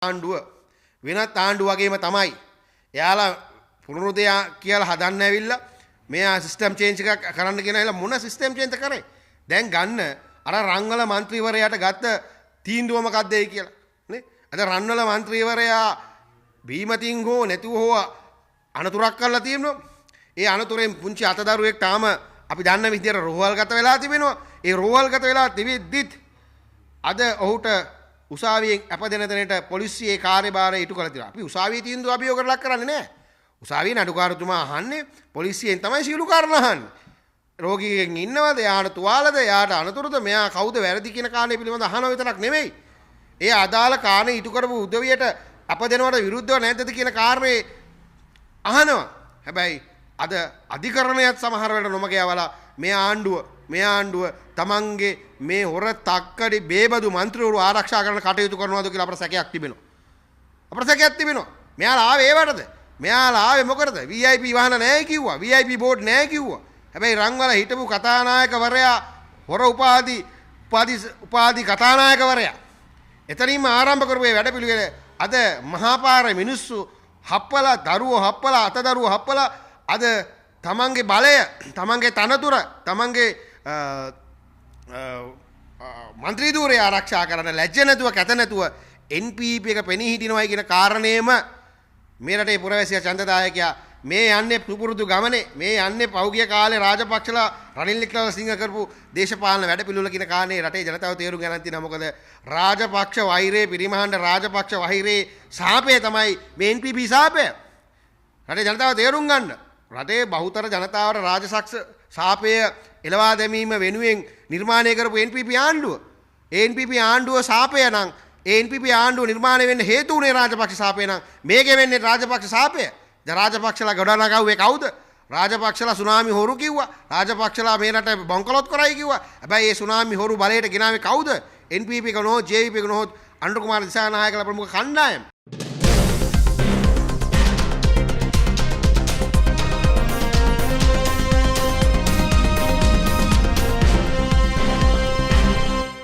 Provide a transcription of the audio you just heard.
ආණ්ඩුව වෙනත් ආණ්ඩුව වගේම තමයි. එයාලා පුනරුදය කියලා හදන්න ඇවිල්ලා මේ සිස්ටම් චේන්ජ් එකක් කරන්න කියන ඇවිල්ලා මොන සිස්ටම් චේන්ජ් කරේ? දැන් ගන්න අර රංගල മന്ത്രിවරයාට ගත්ත තීන්දුව මොකක්ද ඒ කියලා නේ? අද රංගල മന്ത്രിවරයා බීමතින් හෝ නැතුව හෝ අනතුරක් කරලා තියෙනවා. ඒ අනතුරෙන් පුංචි අතදරුවෙක් තාම අපි දන්න විදිහට රෝහල්ගත වෙලා තිබෙනවා. ඒ රෝහල්ගත වෙලා තිබෙද්දිත් අද ඔහුට උසාවියෙන් අපදෙන තැනට පොලිසියේ කාර්යභාරය ඉටු කළ තියෙනවා. අපි උසාවියේ තීන්දුව අභියෝගකට ලක් කරන්නේ නැහැ. උසාවියේ නඩුකාරතුමා අහන්නේ පොලිසියෙන් තමයි සියලු කාරණා අහන්නේ. රෝගියෙක් ඉන්නවද? එයාට තුවාලද? එයාට අනතුරුද? මෙයා කවුද වැරදි කියන කාරණේ පිළිබඳව අහනවා විතරක් නෙමෙයි. ඒ අදාළ කාරණේ ඉටු කරපු උදවියට අපදෙනවට විරුද්ධව නැද්ද කියන කාරණේ අහනවා. හැබැයි අද අධිකරණයත් සමහර වෙලට නොමග යවලා මේ ආණ්ඩුව තමන්ගේ මේ හොර තක්කඩි බේබදු മന്ത്രിවරු ආරක්ෂා කරන කටයුතු කරනවාද කියලා අපට සැකයක් තිබෙනවා. මෙයාලා ආවේ ඒවටද? මෙයාලා ආවේ මොකටද? VIP වාහන නැහැ කිව්වා. VIP බෝඩ් නැහැ කිව්වා. හැබැයි රන්වල හිටපු කතානායකවරයා හොර උපාධි කතානායකවරයා එතනින්ම ආරම්භ කරපු මේ වැඩපිළිවෙල අද මහාපාරේ මිනිස්සු හප්පලා දරුවෝ හප්පලා අතදරුවෝ හප්පලා අද තමන්ගේ බලය තමන්ගේ තනතුර තමන්ගේ මන්ත්‍රී ධූරය ආරක්ෂා කරන්න ලැජ්ජ නැතුව කැත නැතුව NPP එක පෙනී හිටිනවයි කියන කාරණේම මේ රටේ පුරවැසියා ඡන්දදායකයා මේ යන්නේ පුපුරුදු ගමනේ මේ යන්නේ පෞගිය කාලේ රාජපක්ෂලා රනිල් වික්‍රමසිංහ කරපු දේශපාලන වැඩපිළිවෙල කියන කාරණේ රටේ ජනතාව තේරුම් ගන්න තියෙනවා. මොකද රාජපක්ෂ වෛරේ පිරිමහන්න රාජපක්ෂ වෛරේ සාපේ තමයි මේ NPP සාපය. රටේ ජනතාව තේරුම් ගන්න. රටේ බහුතර ජනතාවට රාජසක්ෂ සාපය එලවා දැමීම වෙනුවෙන් නිර්මාණය කරපු NPP ආණ්ඩුව. ඒ NPP ආණ්ඩුව සාපය නම් ඒ NPP ආණ්ඩුව නිර්මාණය වෙන්න හේතු වුණේ රාජපක්ෂ සාපය නම් මේකේ වෙන්නේ රාජපක්ෂ සාපය. දැන් රාජපක්ෂලා ගොඩනගාවේ කවුද? රාජපක්ෂලා සුනාමි හොරු කිව්වා. රාජපක්ෂලා මේ රට බොංකලොත් කරයි කිව්වා. හැබැයි ඒ සුනාමි හොරු බලයට ගෙනාවේ කවුද? NPP එක නොහොත් JVP එක නොහොත් අනුර කුමාර දිසානායකලා ප්‍රමුඛ කණ්ඩායම.